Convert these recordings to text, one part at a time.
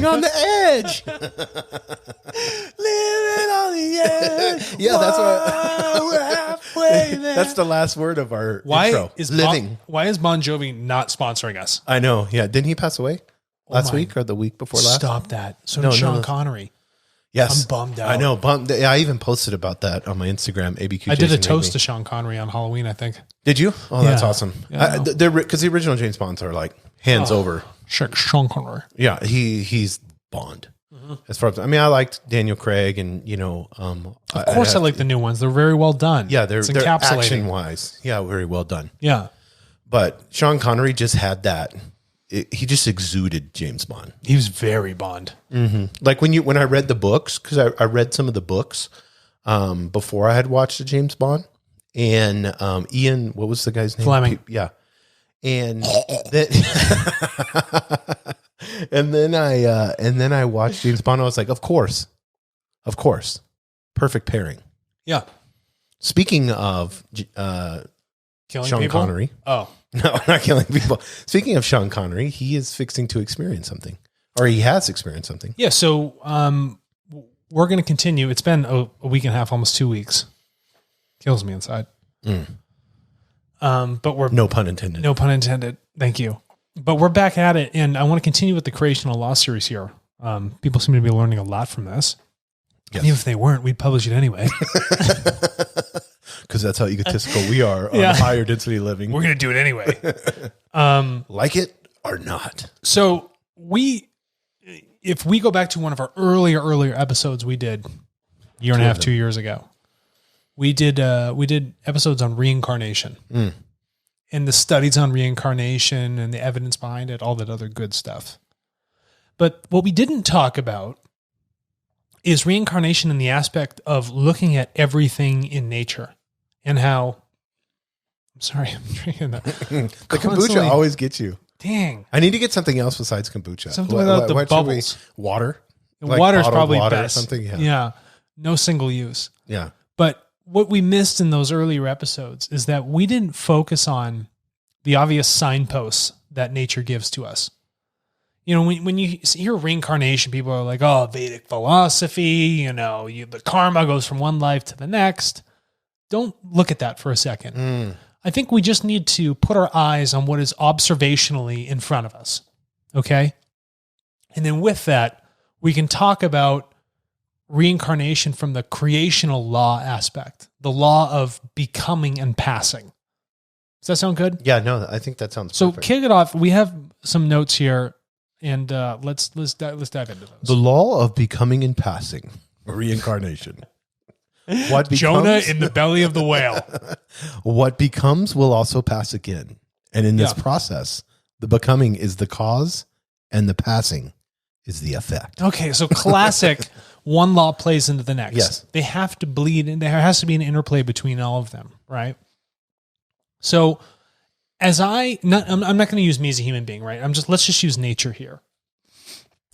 living on the edge. Living on the edge. Yeah, that's what. We're halfway there. That's the last word of our intro. Living. Why is Bon Jovi not sponsoring us? I know. Yeah. Didn't he pass away last week or the week before last? Stop that. So did Sean Connery. Yes. I'm bummed out. I know. Bummed. Yeah, I even posted about that on my Instagram, ABQ. I did a toast to Sean Connery on Halloween, I think. Did you? Oh, that's awesome. Yeah, Because the original James Bonds are like hands over. Sean Connery. Yeah, he's Bond. As far as I liked Daniel Craig, and of course I like the new ones. They're very well done. Yeah, they're encapsulating. action wise. Yeah, very well done. Yeah, but Sean Connery just had that. He just exuded James Bond. He was very Bond. Mm-hmm. Like when I read the books, because I read some of the books before I had watched the James Bond, and Ian, what was the guy's name? Fleming. Yeah, and then and then I watched James Bond. I was like, of course, perfect pairing. Yeah. Speaking of Killing Sean people? Connery. Oh. No, not killing people. Speaking of Sean Connery, he is fixing to experience something, or he has experienced something. Yeah. So we're going to continue. It's been a week and a half, almost 2 weeks. Kills me inside. But we're no pun intended. No pun intended. Thank you. But we're back at it, and I want to continue with the creational law series here. People seem to be learning a lot from this. Yes. Even if they weren't, we'd publish it anyway. Because that's how egotistical we are on higher density living. We're going to do it anyway. Like it or not. So if we go back to one of our earlier episodes we did a year and a half, 2 years ago, we did episodes on reincarnation and the studies on reincarnation and the evidence behind it, all that other good stuff. But what we didn't talk about is reincarnation in the aspect of looking at everything in nature and how, I'm sorry, I'm drinking that. The kombucha always gets you. Dang. I need to get something else besides kombucha. Something without the bubbles. Water? Water's probably water best. Or something. Yeah. No single use. Yeah. But what we missed in those earlier episodes is that we didn't focus on the obvious signposts that nature gives to us. You know, when you hear reincarnation, people are like, oh, Vedic philosophy, the karma goes from one life to the next. Don't look at that for a second. I think we just need to put our eyes on what is observationally in front of us. Okay? And then with that, we can talk about reincarnation from the creational law aspect, the law of becoming and passing. Does that sound good? Yeah, no, I think that sounds so perfect. Kick it off. We have some notes here, and let's dive into those. The law of becoming and passing, reincarnation. What becomes, Jonah in the belly of the whale. What becomes will also pass again. And in this process, the becoming is the cause and the passing is the effect. Okay, so classic one law plays into the next. Yes. They have to bleed, and there has to be an interplay between all of them, right? So I'm not going to use me as a human being, right? Let's just use nature here.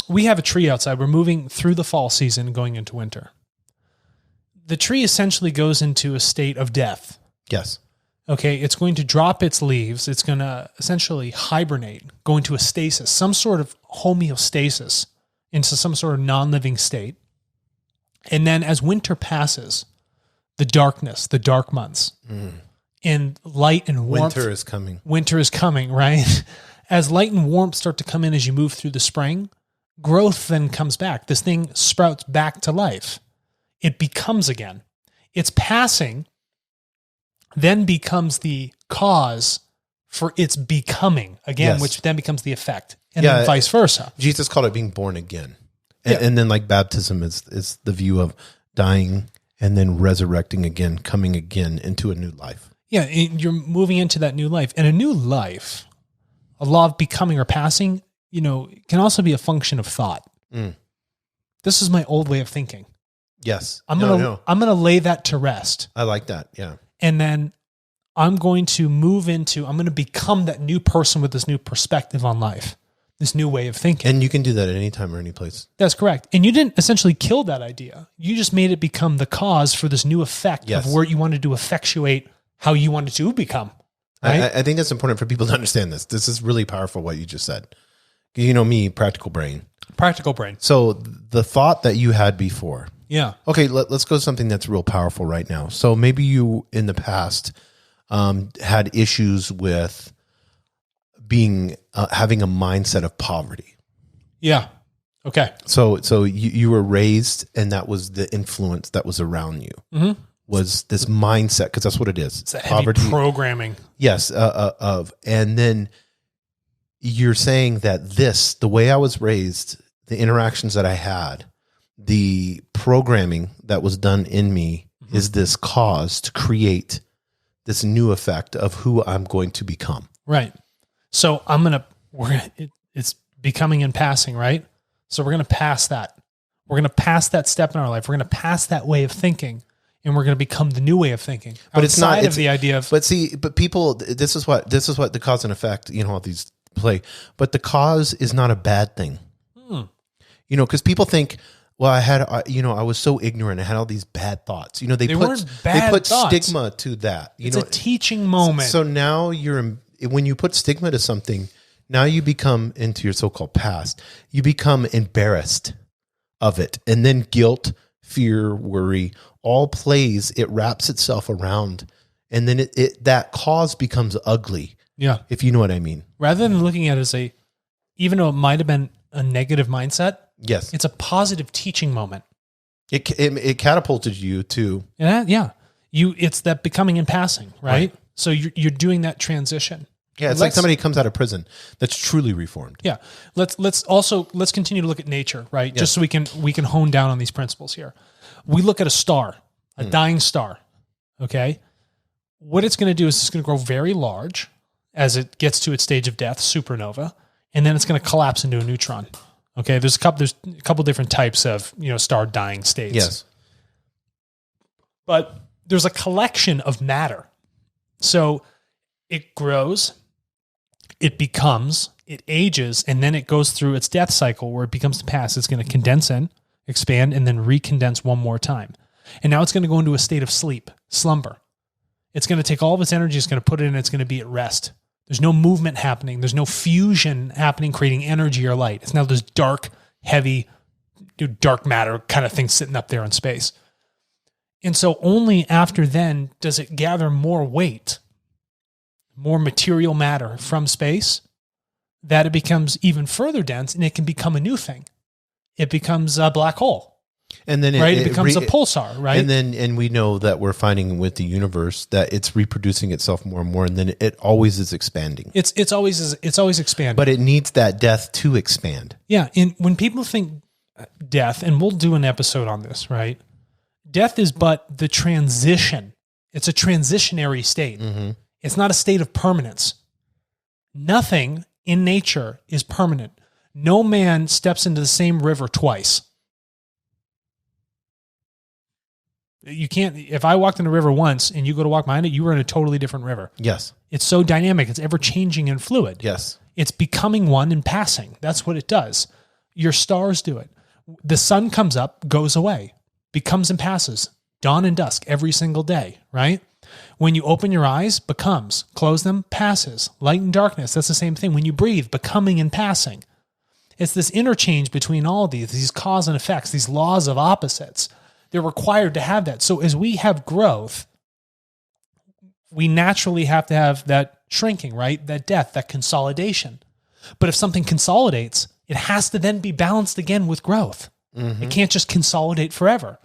We have a tree outside. We're moving through the fall season, going into winter. The tree essentially goes into a state of death. Yes. Okay, it's going to drop its leaves. It's going to essentially hibernate, go into a stasis, some sort of homeostasis, into some sort of non-living state. And then as winter passes, the darkness, the dark months, and light and warmth. Winter is coming. Winter is coming, right? As light and warmth start to come in as you move through the spring, growth then comes back. This thing sprouts back to life. It becomes again. Its passing then becomes the cause for its becoming again, which then becomes the effect, and then vice versa. Jesus called it being born again. And then like baptism is the view of dying and then resurrecting again, coming again into a new life. Yeah, you're moving into that new life. And a new life, a law of becoming or passing, can also be a function of thought. This is my old way of thinking. Yes. I'm gonna lay that to rest. I like that. Yeah. And then I'm going to I'm going to become that new person with this new perspective on life, this new way of thinking. And you can do that at any time or any place. That's correct. And you didn't essentially kill that idea. You just made it become the cause for this new effect of where you wanted to effectuate how you wanted to become. Right? I think it's important for people to understand this. This is really powerful what you just said. You know me, practical brain. Practical brain. So the thought that you had before. Yeah. Okay, let's go to something that's real powerful right now. So maybe you in the past had issues with being having a mindset of poverty. Yeah. Okay. So you were raised, and that was the influence that was around you. Was this mindset, because that's what it is. It's a heavy programming. Yes, and then you're saying that the way I was raised, the interactions that I had, the programming that was done in me is this cause to create this new effect of who I'm going to become. Right. So it's becoming and passing, right? So we're going to pass that. We're going to pass that step in our life. We're going to pass that way of thinking, and we're going to become the new way of thinking. But it's not of the idea of. But people, this is what the cause and effect. All these play. But the cause is not a bad thing. Because people think, well, I was so ignorant. I had all these bad thoughts. They put stigma to that. It's a teaching moment. So now when you put stigma to something, now you become into your so-called past. You become embarrassed of it, and then guilt, fear, worry, all plays. It wraps itself around, and then that cause becomes ugly. Yeah, if you know what I mean. Rather than looking at it as even though it might have been a negative mindset, yes, it's a positive teaching moment. It catapulted you to it's that becoming and passing, right? So you're doing that transition. Yeah, it's like somebody comes out of prison that's truly reformed. Yeah. Let's continue to look at nature, right? Yes. Just so we can hone down on these principles here. We look at a star, a dying star. Okay. What it's going to do is it's going to grow very large as it gets to its stage of death, supernova, and then it's going to collapse into a neutron. Okay. There's a couple different types of, star dying states. Yes. But there's a collection of matter. So it grows, it becomes, it ages, and then it goes through its death cycle where it becomes to pass. It's going to condense in, expand, and then recondense one more time. And now it's going to go into a state of slumber. It's going to take all of its energy, it's going to put it in, it's going to be at rest. There's no movement happening. There's no fusion happening, creating energy or light. It's now this dark, heavy, dark matter kind of thing sitting up there in space. And so only after then does it gather more weight, more material matter from space, that it becomes even further dense, and it can become a new thing. It becomes a black hole. And then it becomes a pulsar, right? And we know that we're finding with the universe that it's reproducing itself more and more, and then it always is expanding. It's always expanding. But it needs that death to expand. Yeah, and when people think death, and we'll do an episode on this, right? Death is but the transition. It's a transitionary state. Mm-hmm. It's not a state of permanence. Nothing in nature is permanent. No man steps into the same river twice. You can't, if I walked in a river once and you go to walk behind it, you were in a totally different river. Yes. It's so dynamic. It's ever changing and fluid. Yes. It's becoming one and passing. That's what it does. Your stars do it. The sun comes up, goes away, becomes and passes. Dawn and dusk every single day, right? When you open your eyes, becomes. Close them, passes. Light and darkness, that's the same thing. When you breathe, becoming and passing. It's this interchange between all of these cause and effects, these laws of opposites. They're required to have that. So as we have growth, we naturally have to have that shrinking, right? That death, that consolidation. But if something consolidates, it has to then be balanced again with growth. Mm-hmm. It can't just consolidate forever.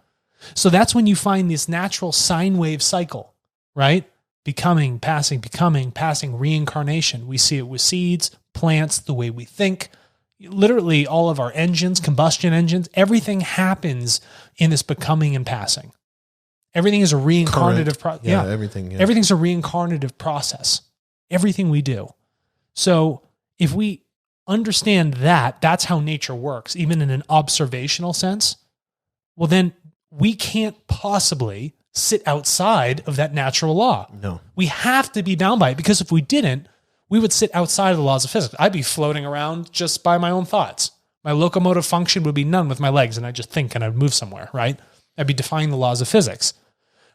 So that's when you find this natural sine wave cycle, right? Becoming, passing, reincarnation. We see it with seeds, plants, the way we think. Literally all of our engines, combustion engines, everything happens in this becoming and passing. Everything is a reincarnative process. Yeah, everything. Yeah. Everything's a reincarnative process. Everything we do. So if we understand that, that's how nature works, even in an observational sense, well, then we can't possibly sit outside of that natural law. No. We have to be bound by it, because if we didn't, we would sit outside of the laws of physics. I'd be floating around just by my own thoughts. My locomotive function would be none with my legs, and I'd just think and I'd move somewhere, right? I'd be defying the laws of physics.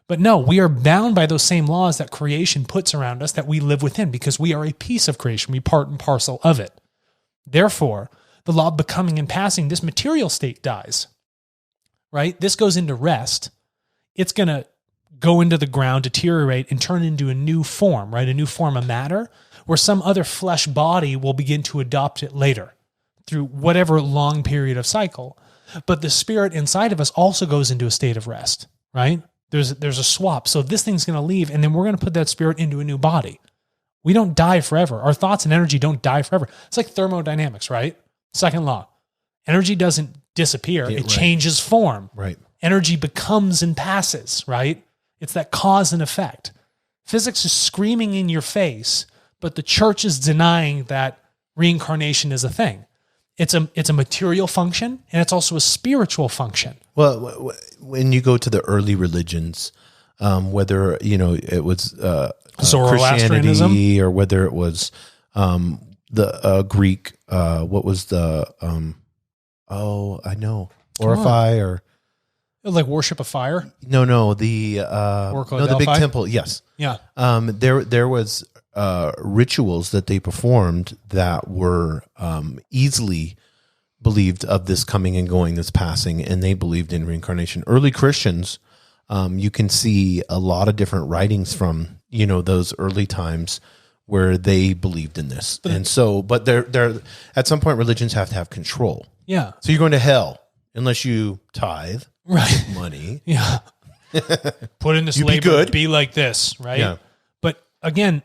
But no, we are bound by those same laws that creation puts around us that we live within, because we are a piece of creation. We part and parcel of it. Therefore, the law of becoming and passing, this material state dies, right? This goes into rest. It's going to go into the ground, deteriorate, and turn into a new form, right? A new form of matter, where some other flesh body will begin to adopt it later through whatever long period of cycle. But the spirit inside of us also goes into a state of rest, right? There's a swap. So this thing's going to leave, and then we're going to put that spirit into a new body. We don't die forever. Our thoughts and energy don't die forever. It's like thermodynamics, right? Second law. Energy doesn't disappear. It changes form. Right. Energy becomes and passes, right? It's that cause and effect. Physics is screaming in your face, but the church is denying that reincarnation is a thing. It's a material function, and it's also a spiritual function. Well, when you go to the early religions, whether it was Zoroastrianism, Christianity, or whether it was the Greek, what was the Orify, or like worship of fire. the the big temple. Yes, yeah. There was rituals that they performed that were easily believed of this coming and going, this passing, and they believed in reincarnation. Early Christians, you can see a lot of different writings from those early times where they believed in this. But they're at some point religions have to have control. Yeah. So you're going to hell unless you tithe money. Yeah. Put in this You be labor, good. be like this, right? Yeah. But again,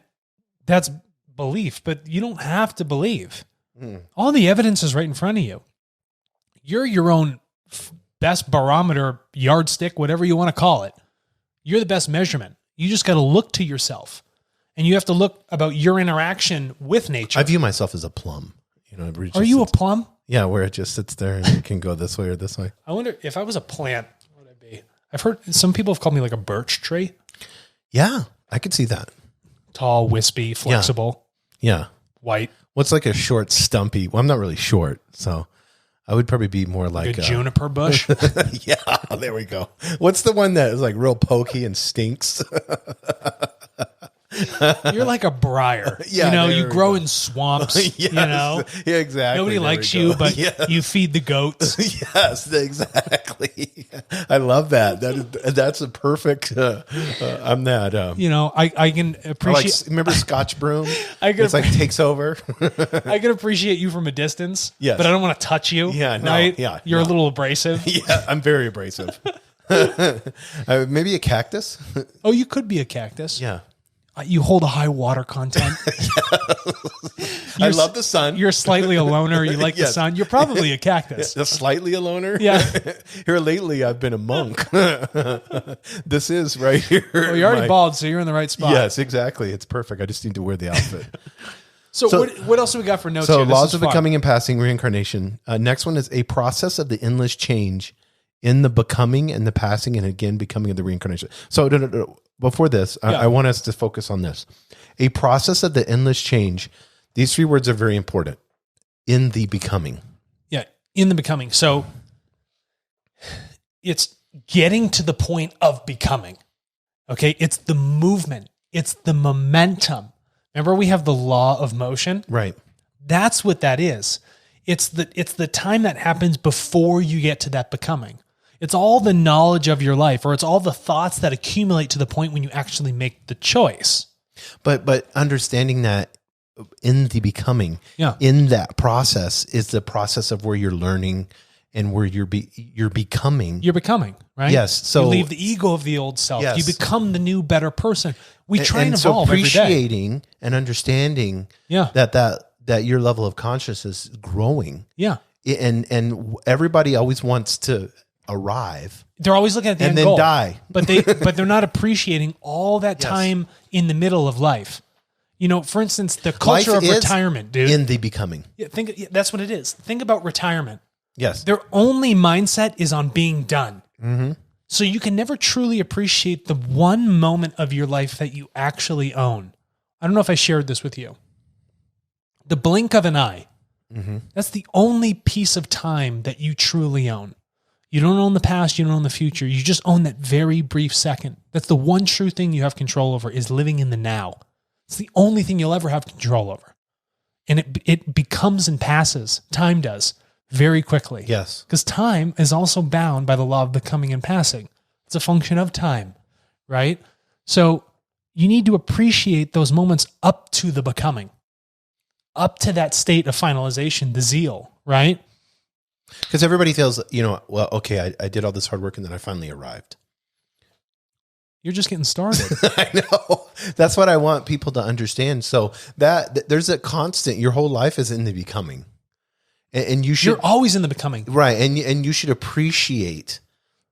that's belief, but you don't have to believe. All the evidence is right in front of you. You're your own best barometer, yardstick, whatever you want to call it. You're the best measurement. You just got to look to yourself, and you have to look about your interaction with nature. I view myself as a plum. Are you a plum? Yeah, where it just sits there and it can go this way or this way. I wonder if I was a plant, what would I be? I've heard some people have called me like a birch tree. Yeah, I could see that. Tall, wispy, flexible, Yeah. white. What's like a short, stumpy? Well, I'm not really short, so I would probably be more like a juniper bush. Yeah, there we go. What's the one that is like real pokey and stinks? You're like a briar. Yeah, you grow in swamps. Yes. Yeah, exactly. Nobody There likes we you, go. but Yeah. you feed the goats. Yes, exactly. I love that. That's a perfect. I'm that. I can appreciate. Remember Scotch broom? I can It's like takes over. I can appreciate you from a distance. Yes. But I don't want to touch you. Yeah, no, right? yeah, You're no. a little abrasive. Yeah, I'm very abrasive. Maybe a cactus. Oh, you could be a cactus. Yeah. You hold a high water content. I love the sun. You're slightly a loner. You like the Yes. sun. You're probably a cactus. Slightly a loner. Yeah. Here lately, I've been a monk. This is right here. Well, you're already bald, so you're in the right spot. Yes, exactly. It's perfect. I just need to wear the outfit. So what else do we got for notes So here? This laws is of fun. becoming and passing, reincarnation. Next one is a process of the endless change in the becoming and the passing and again becoming of the reincarnation. So before this, I want us to focus on this. A process of the endless change. These three words are very important. In the becoming. Yeah, in the becoming. So it's getting to the point of becoming. Okay, it's the movement. It's the momentum. Remember, we have the law of motion. Right. That's what that is. It's the time that happens before you get to that becoming. It's all the knowledge of your life, or it's all the thoughts that accumulate to the point when you actually make the choice. But understanding that in the becoming, in that process is the process of where you're learning and where you're becoming. You're becoming, right? Yes. So you leave the ego of the old self. Yes. You become the new, better person. We try and so evolve every day. appreciating and understanding that your level of consciousness is growing. Yeah. And everybody always wants to arrive. They're always looking at the and end then goal, die. but they're not appreciating all that time in the middle of life. For instance, the culture Life of is retirement, dude. in the becoming. That's what it is. Think about retirement. Yes. Their only mindset is on being done. Mm-hmm. So you can never truly appreciate the one moment of your life that you actually own. I don't know if I shared this with you. The blink of an eye. Mm-hmm. That's the only piece of time that you truly own. You don't own the past, you don't own the future. You just own that very brief second. That's the one true thing you have control over, is living in the now. It's the only thing you'll ever have control over. and it becomes and passes. Time does very quickly. Yes. Because time is also bound by the law of becoming and passing. It's a function of time, right? So you need to appreciate those moments up to the becoming, up to that state of finalization, the zeal, right? Because everybody feels, well, okay, I did all this hard work and then I finally arrived. You're just getting started. I know. That's what I want people to understand. So that there's a constant, your whole life is in the becoming. And you should. You're always in the becoming. Right. And you should appreciate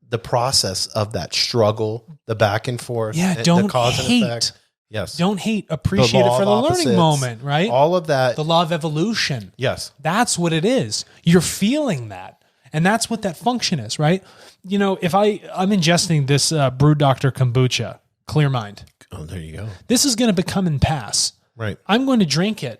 the process of that struggle, the back and forth. Yeah, the don't cause hate. And effect. Yes. Don't hate. Appreciate it law for of the opposites, learning moment, right? All of that. The law of evolution. Yes. That's what it is. You're feeling that. And that's what that function is, right? If I'm ingesting this Brew Doctor kombucha, Clear Mind. Oh, there you go. This is going to become and pass. Right. I'm going to drink it.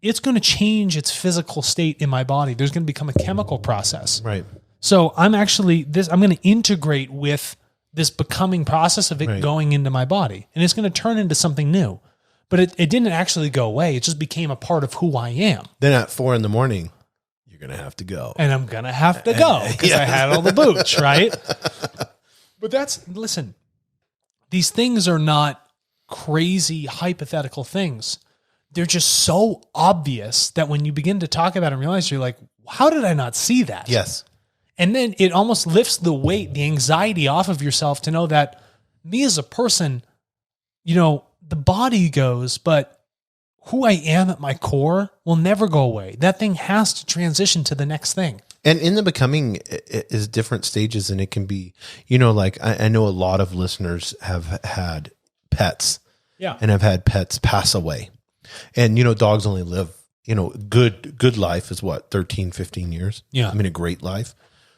It's going to change its physical state in my body. There's going to become a chemical process. Right. So I'm going to integrate with this becoming process of it Right. going into my body. And it's going to turn into something new. But it didn't actually go away. It just became a part of who I am. Then at 4 a.m, you're going to have to go. And I'm going to have to go because I had all the booch, right? But listen, these things are not crazy hypothetical things. They're just so obvious that when you begin to talk about it and realize, you're like, how did I not see that? Yes. And then it almost lifts the weight, the anxiety off of yourself to know that me as a person, the body goes, but who I am at my core will never go away. That thing has to transition to the next thing. And in the becoming is different stages, and it can be, like I know a lot of listeners have had pets. Yeah. And have had pets pass away. And, dogs only live, good life is what, 13, 15 years? Yeah. I mean, a great life.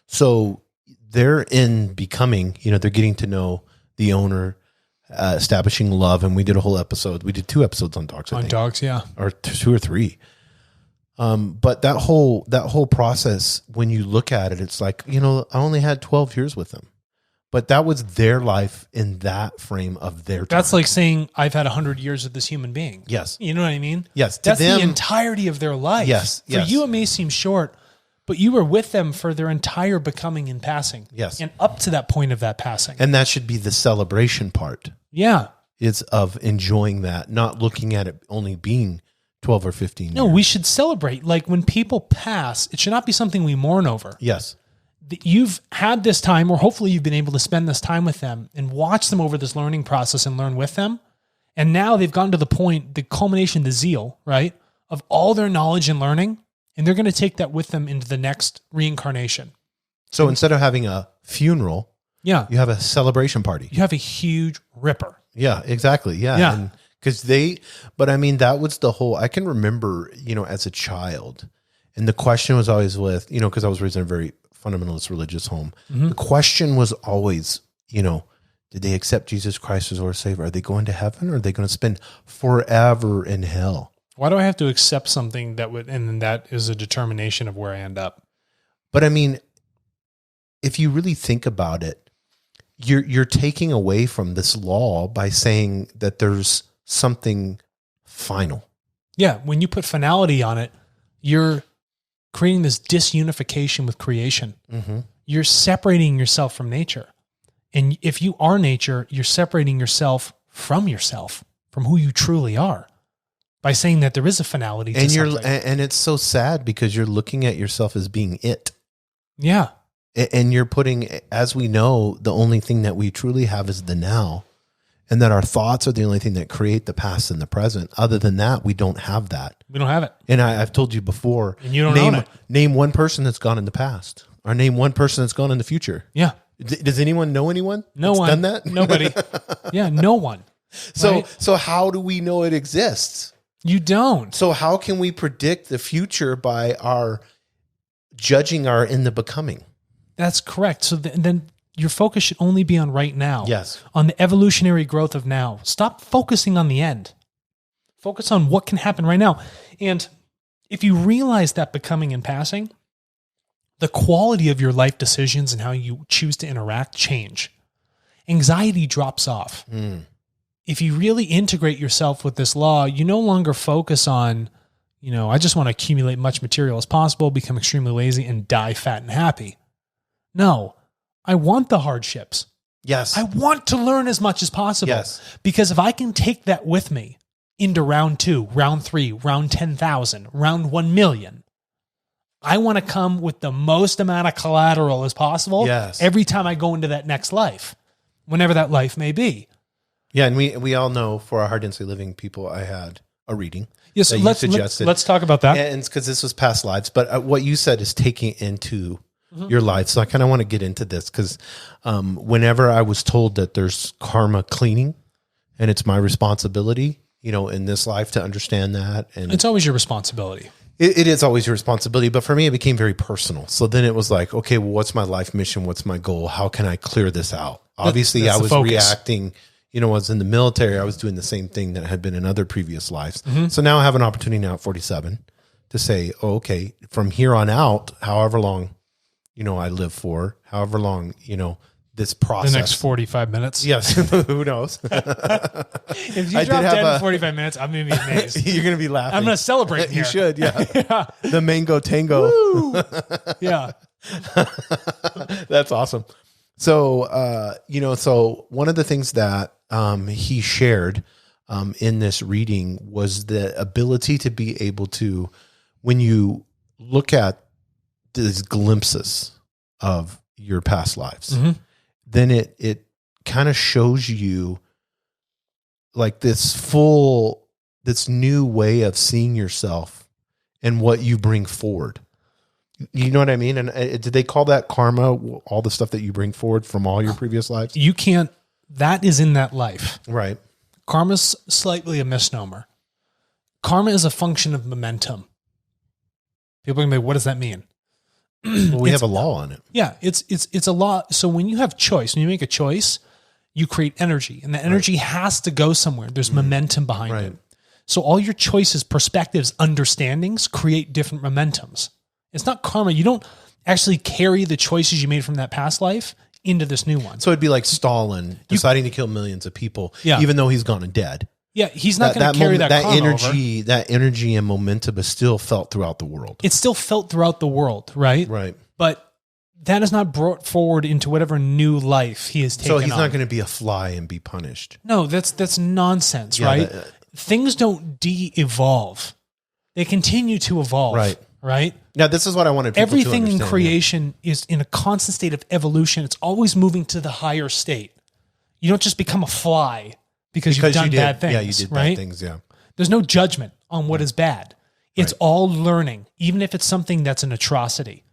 So they're in becoming, they're getting to know the owner, establishing love. And we did a whole episode. We did 2 episodes on dogs, I think. Dogs, yeah. Or 2 or 3. But that whole process, when you look at it, it's like, I only had 12 years with them. But that was their life in that frame of their time. That's like saying I've had 100 years with this human being. Yes. You know what I mean? Yes. That's to them, the entirety of their life. Yes. For you, it may seem short, but you were with them for their entire becoming and passing. Yes. And up to that point of that passing. And that should be the celebration part. Yeah. Is of enjoying that, not looking at it only being 12 or 15 years. No, we should celebrate. Like when people pass, it should not be something we mourn over. Yes. You've had this time, or hopefully you've been able to spend this time with them and watch them over this learning process and learn with them. And now they've gotten to the point, the culmination, the zeal, right, of all their knowledge and learning. And they're going to take that with them into the next reincarnation. So instead of having a funeral, Yeah. you have a celebration party. You have a huge ripper. Yeah, exactly. Yeah. Yeah. But I mean, that was the whole, I can remember, as a child, and the question was always with, because I was raised in a very fundamentalist religious home. Mm-hmm. The question was always, did they accept Jesus Christ as Lord and Savior? Are they going to heaven, or are they going to spend forever in hell? Why do I have to accept something and then that is a determination of where I end up? But I mean, if you really think about it, you're taking away from this law by saying that there's something final. Yeah. When you put finality on it, you're creating this disunification with creation. Mm-hmm. You're separating yourself from nature. And if you are nature, you're separating yourself, from who you truly are, by saying that there is a finality to something. And it's so sad because you're looking at yourself as being it. Yeah. And you're putting, as we know, the only thing that we truly have is the now, and that our thoughts are the only thing that create the past and the present. Other than that, we don't have that. We don't have it. And I've told you before, And you don't own it. Name one person that's gone in the past, or name one person that's gone in the future. Yeah. Does anyone know anyone No that's one. done that? Nobody. Yeah. No one. Right? So how do we know it exists? You don't. So how can we predict the future by our judging our in the becoming? That's correct. So then your focus should only be on right now. Yes. On the evolutionary growth of now. Stop focusing on the end. Focus on what can happen right now. And if you realize that becoming and passing, the quality of your life decisions and how you choose to interact change. Anxiety drops off. If you really integrate yourself with this law, you no longer focus on, I just want to accumulate much material as possible, become extremely lazy, and die fat and happy. No, I want the hardships. Yes. I want to learn as much as possible. Yes. Because if I can take that with me into round 2, round 3, round 10,000, round 1 million, I want to come with the most amount of collateral as possible every time I go into that next life, whenever that life may be. Yeah, and we all know for our high density living people, I had a reading. Yes, that let's talk about that. And it's because this was past lives, but what you said is taking into your life. So I kind of want to get into this because whenever I was told that there's karma cleaning and it's my responsibility, in this life to understand that. And it's always your responsibility. It is always your responsibility. But for me, it became very personal. So then it was like, okay, well, what's my life mission? What's my goal? How can I clear this out? Obviously, I was reacting. I was in the military. I was doing the same thing that had been in other previous lives. So now I have an opportunity now at 47 to say, oh, okay, from here on out, however long, I live for, however long, this process. The next 45 minutes. Yes. Who knows? If you drop dead in 45 minutes, I'm going to be amazed. You're going to be laughing. I'm going to celebrate here. You should, yeah. The mango tango. Yeah. That's awesome. So, so one of the things that he shared in this reading was the ability to be able to, when you look at these glimpses of your past lives, then it kind of shows you like this new way of seeing yourself and what you bring forward. You know what I mean? And did they call that karma, all the stuff that you bring forward from all your previous lives? You can't, that is in that life. Right. Karma's slightly a misnomer. Karma is a function of momentum. People are going to be, what does that mean? Well, we have a law on it. Yeah, it's a law. So when you have choice, when you make a choice, you create energy, and the energy has to go somewhere. There's momentum behind it. So all your choices, perspectives, understandings create different momentums. It's not karma. You don't actually carry the choices you made from that past life into this new one. So it'd be like Stalin deciding to kill millions of people, even though he's gone and dead. Yeah, he's not going to carry that energy. Over. That energy and momentum is still felt throughout the world. It's still felt throughout the world, right? Right. But that is not brought forward into whatever new life he has taken on. So he's not going to be a fly and be punished. No, that's nonsense, right? Things don't de-evolve. They continue to evolve. Right? Now, this is what I wanted people Everything to understand. In creation is in a constant state of evolution. It's always moving to the higher state. You don't just become a fly because you've done bad things. Yeah, you did bad things, yeah. There's no judgment on what is bad. It's all learning, even if it's something that's an atrocity.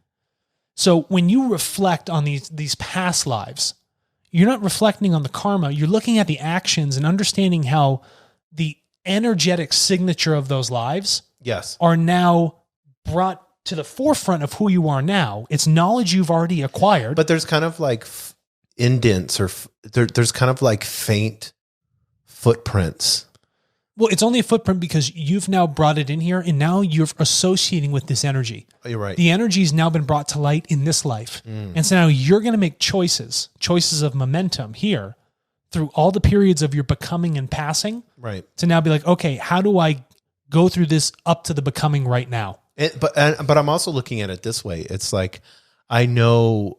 So when you reflect on these past lives, you're not reflecting on the karma. You're looking at the actions and understanding how the energetic signature of those lives are now brought to the forefront of who you are now. It's knowledge you've already acquired. But there's kind of like indents or there's kind of like faint footprints. Well, it's only a footprint because you've now brought it in here and now you're associating with this energy. Oh, you're right. The energy has now been brought to light in this life. And so now you're going to make choices of momentum here through all the periods of your becoming and passing. Right. To now be like, okay, how do I go through this up to the becoming right now? But I'm also looking at it this way. It's like, I know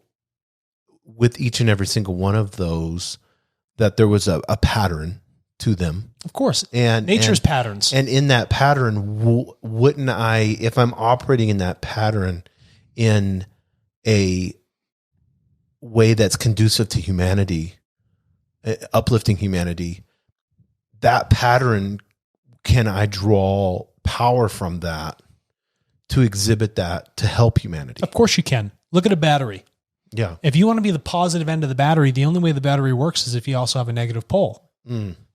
with each and every single one of those that there was a pattern to them. Of course. And nature's patterns. And in that pattern, wouldn't I, if I'm operating in that pattern in a way that's conducive to humanity, uplifting humanity, that pattern, can I draw power from that to exhibit that to help humanity? Of course you can. Look at a battery. Yeah. If you want to be the positive end of the battery, the only way the battery works is if you also have a negative pole.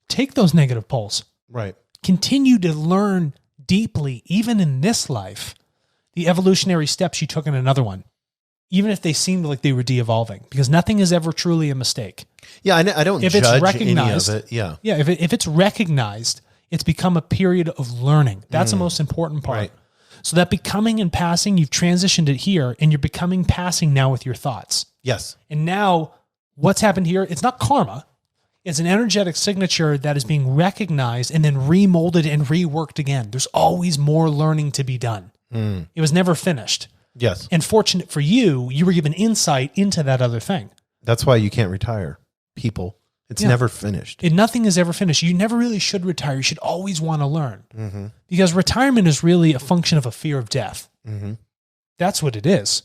Take those negative poles. Right. Continue to learn deeply, even in this life, the evolutionary steps you took in another one, even if they seemed like they were de-evolving, because nothing is ever truly a mistake. Yeah, I don't if judge it's recognized, any of it. Yeah. Yeah, if it's recognized, it's become a period of learning. That's the most important part. Right. So that becoming and passing, you've transitioned it here, and you're becoming passing now with your thoughts. Yes. And now what's happened here, it's not karma. It's an energetic signature that is being recognized and then remolded and reworked again. There's always more learning to be done. It was never finished. Yes. And fortunate for you, you were given insight into that other thing. That's why you can't retire, people. It's never finished. Nothing is ever finished. You never really should retire. You should always want to learn. Because retirement is really a function of a fear of death. That's what it is.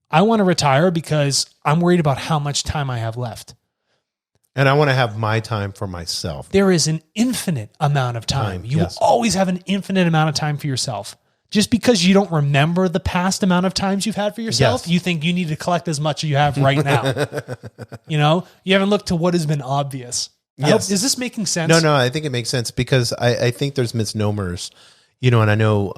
I want to retire because I'm worried about how much time I have left. And I want to have my time for myself. There is an infinite amount of time. You will always have an infinite amount of time for yourself. Just because you don't remember the past amount of times you've had for yourself, you think you need to collect as much as you have right now. You haven't looked to what has been obvious. Is this making sense? No, I think it makes sense because I think there's misnomers, and I know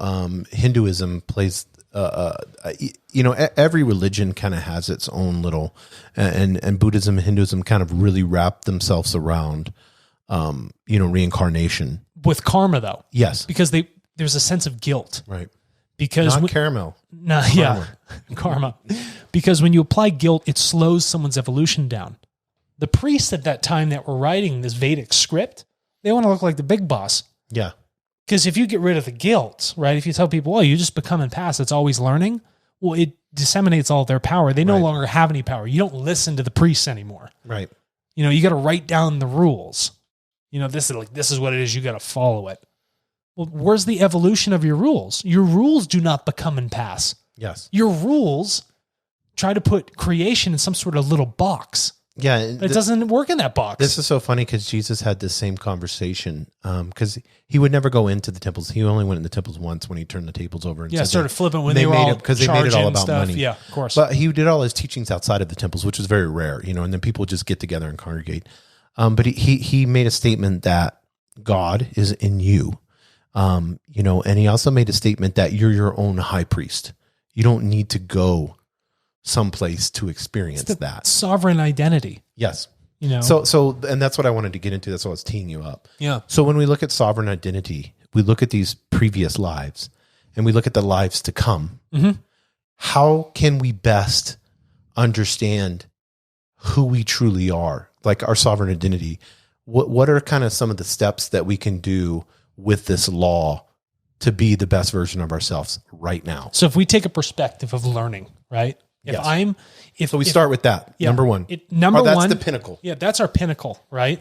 Hinduism plays, every religion kind of has its own little, and Buddhism and Hinduism kind of really wrap themselves around, reincarnation. With karma, though. Yes. Because there's a sense of guilt. Right. Because Not caramel. No, yeah. Karma. Because when you apply guilt, it slows someone's evolution down. The priests at that time that were writing this Vedic script, they want to look like the big boss. Yeah. Because if you get rid of the guilt, right? If you tell people, well, you just become and pass, it's always learning. Well, it disseminates all their power. They no longer have any power. You don't listen to the priests anymore. Right. You got to write down the rules. This is what it is. You got to follow it. Well, where's the evolution of your rules? Your rules do not become and pass. Yes. Your rules try to put creation in some sort of little box. Yeah. It doesn't work in that box. This is so funny because Jesus had this same conversation because he would never go into the temples. He only went in the temples once when he turned the tables over. And started flipping when they were all because they made it all about stuff. money. Yeah, of course. But he did all his teachings outside of the temples, which was very rare, and then people would just get together and congregate. But he made a statement that God is in you. And he also made a statement that you're your own high priest. You don't need to go someplace to experience that sovereign identity. Yes. So, and that's what I wanted to get into. That's what I was teeing you up. Yeah. So when we look at sovereign identity, we look at these previous lives and we look at the lives to come. How can we best understand who we truly are? Like our sovereign identity. What are kind of some of the steps that we can do with this law to be the best version of ourselves right now? So if we take a perspective of learning, right? So we start with that. Number one. That's the pinnacle. Yeah, that's our pinnacle, right?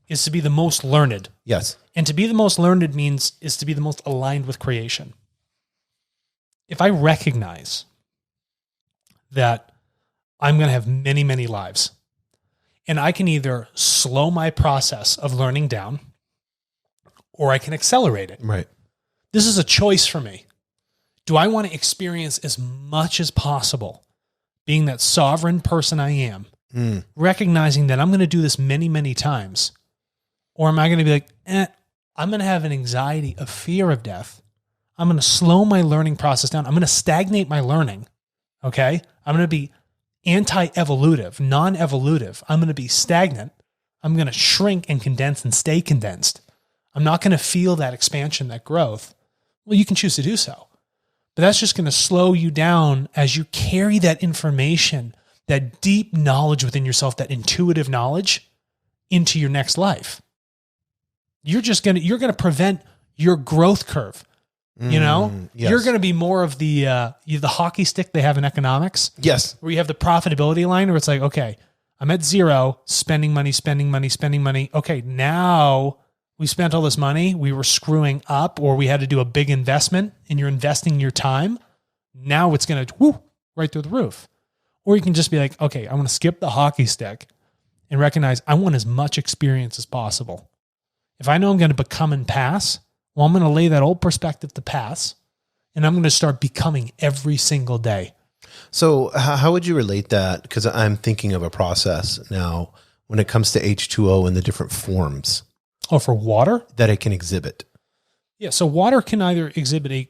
Is to be the most learned. Yes. And to be the most learned is to be the most aligned with creation. If I recognize that I'm going to have many, many lives, and I can either slow my process of learning down or I can accelerate it. Right. This is a choice for me. Do I want to experience as much as possible being that sovereign person I am, recognizing that I'm going to do this many, many times? Or am I going to be like, I'm going to have an anxiety, a fear of death. I'm going to slow my learning process down. I'm going to stagnate my learning. Okay. I'm going to be anti-evolutive, non-evolutive. I'm going to be stagnant. I'm going to shrink and condense and stay condensed. I'm not going to feel that expansion, that growth. Well, you can choose to do so. But that's just going to slow you down as you carry that information, that deep knowledge within yourself, that intuitive knowledge into your next life. You're going to prevent your growth curve. Yes. You're going to be more of the hockey stick they have in economics. Yes. Where you have the profitability line where it's like, okay, I'm at zero, spending money. Okay, now we spent all this money, we were screwing up, or we had to do a big investment and you're investing your time. Now it's going to right through the roof. Or you can just be like, okay, I want to skip the hockey stick and recognize I want as much experience as possible. If I know I'm going to become and pass, well, I'm going to lay that old perspective to pass and I'm going to start becoming every single day. So how would you relate that? Because I'm thinking of a process now when it comes to H2O and the different forms. Oh, for water? That it can exhibit. Yeah, so water can either exhibit a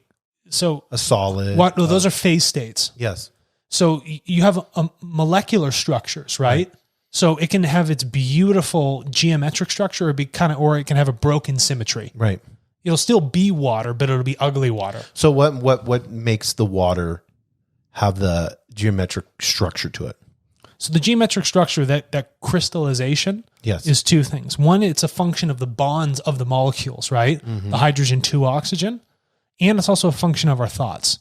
solid. Those are phase states. Yes. So you have molecular structures, right? So it can have its beautiful geometric structure or it can have a broken symmetry. Right. It'll still be water, but it'll be ugly water. So what makes the water have the geometric structure to it? So the geometric structure, that crystallization, Yes. is two things. One, it's a function of the bonds of the molecules, right? The hydrogen to oxygen. And it's also a function of our thoughts.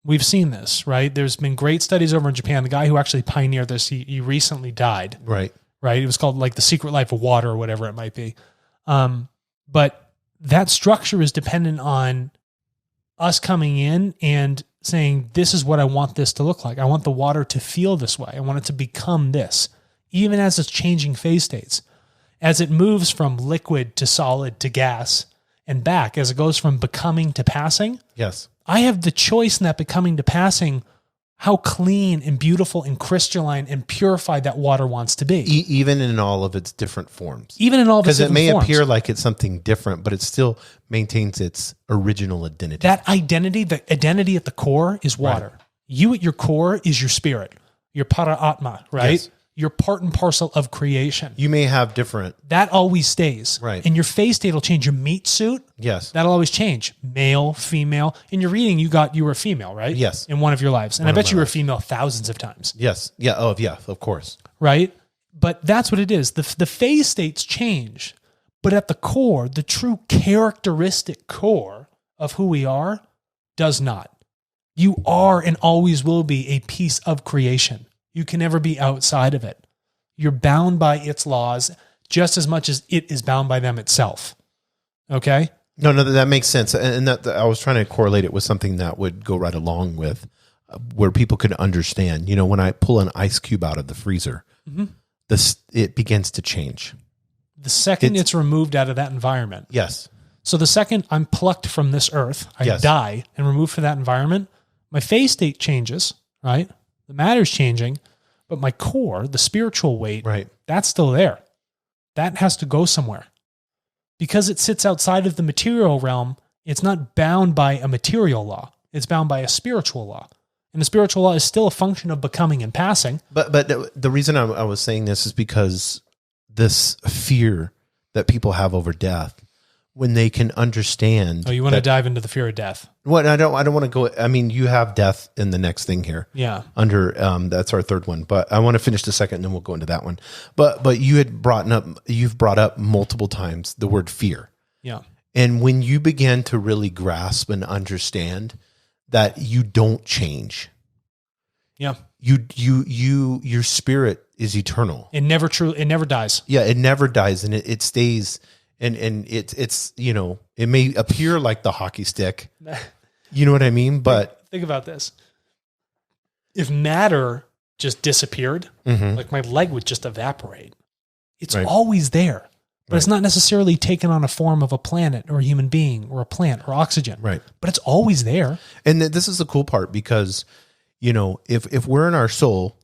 We've seen this, right? There's been great studies over in Japan. The guy who actually pioneered this, he recently died, Right. right? It was called like The Secret Life of Water or whatever it might be. But that structure is dependent on us coming in and saying, this is what I want this to look like. I want the water to feel this way. I want it to become this, even as it's changing phase states. As it moves from liquid to solid to gas and back, as it goes from becoming to passing, Yes. I have the choice in that becoming to passing how clean and beautiful and crystalline and purified that water wants to be. Even in all of its different forms. Even in all of its Because it different may forms. appear like it's something different, but it still maintains its original identity. That identity, the identity at the core is water. Right. You at your core is your spirit, your para-atma, right? Yes. You're part and parcel of creation. You may have different. That always stays. Right. And your phase state will change. Your meat suit, Yes. that'll always change. Male, female. In your reading, you were a female, right? Yes. In one of your lives. And One I of bet my you were a lives. female thousands of times, Yes. Yeah. Oh, yeah. Of course. right? But that's what it is. The phase states change. But at the core, the true characteristic core of who we are does not. You are and always will be a piece of creation. You can never be outside of it. You're bound by its laws just as much as it is bound by them itself. Okay? No, that makes sense. And that I was trying to correlate it with something that would go right along with where people could understand. You know, when I pull an ice cube out of the freezer, it begins to change. The second it's removed out of that environment. Yes. So the second I'm plucked from this earth, I Yes. die and removed from that environment, my phase state changes, right? The matter's changing, but my core, the spiritual weight, Right. that's still there. That has to go somewhere. Because it sits outside of the material realm, it's not bound by a material law. It's bound by a spiritual law. And the spiritual law is still a function of becoming and passing. But the reason I was saying this is because this fear that people have over death, when they can understand. Oh, you want to dive into the fear of death? What I don't want to go. I mean, you have death in the next thing here. Yeah. Under that's our third one, but I want to finish the second, and then we'll go into that one. But you've brought up multiple times the word fear. Yeah. And when you begin to really grasp and understand that you don't change, Yeah. your spirit is eternal. It never dies. Yeah, it never dies, and it stays. And it's you know, it may appear like the hockey stick, you know what I mean? But think about this: if matter just disappeared, like my leg would just evaporate. It's Right. always there, but Right. it's not necessarily taken on a form of a planet or a human being or a plant or oxygen. right. But it's always there. And this is the cool part because, you know, if we're in our soul,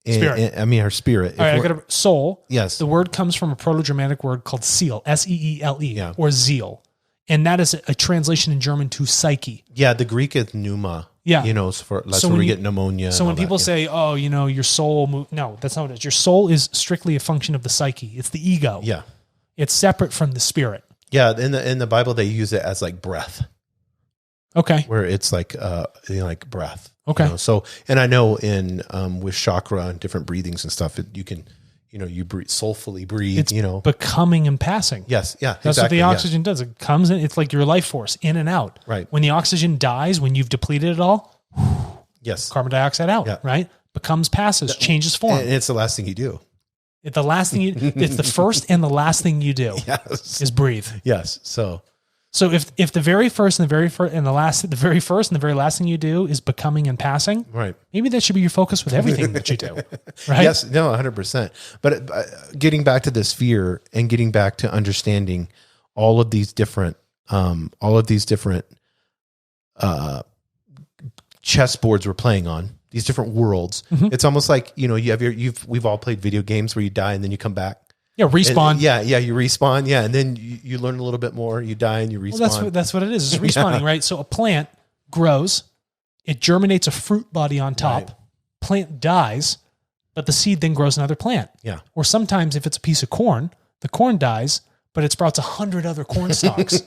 Spirit. our spirit. All right, I got a soul. Yes. The word comes from a Proto-Germanic word called seal, S-E-E-L-E, Yeah. or zeal. And that is a translation in German to psyche. Yeah, the Greek is pneuma. Yeah. You know, that's So where when we you- get pneumonia. So and when all that, people yeah. say, oh, you know, your soul, no, that's not what it is. Your soul is strictly a function of the psyche. It's the ego. Yeah. It's separate from the spirit. Yeah, in the Bible they use it as like breath, Okay. where it's like like breath. Okay. You know? So, and I know in with chakra and different breathings and stuff, you can, you know, you breathe, soulfully breathe. It's you know. becoming and passing. Yes. Yeah. That's exactly, what the yeah. oxygen does. It comes in. It's like your life force in and out. Right. When the oxygen dies, when you've depleted it all, Yes. carbon dioxide out, Yeah. right? Becomes, passes, changes form. And it's the last thing you do. It's the last thing it's the first and the last thing you do Yes. is breathe. Yes. So. So if the very first and the very first and the very first and the very last thing you do is becoming and passing, Right. maybe that should be your focus with everything that you do, right? Yes, no, 100%. But getting back to this fear and getting back to understanding all of these different chessboards we're playing on, these different worlds. Mm-hmm. It's almost like, you know, we've all played video games where you die and then you come back. Yeah, respawn. And, yeah, you respawn. Yeah, and then you learn a little bit more. You die and you respawn. Well, that's what it is. It's respawning, right? So a plant grows, it germinates a fruit body on top. Right. Plant dies, but the seed then grows another plant. Yeah. Or sometimes if it's a piece of corn, the corn dies, but it sprouts 100 other corn stalks.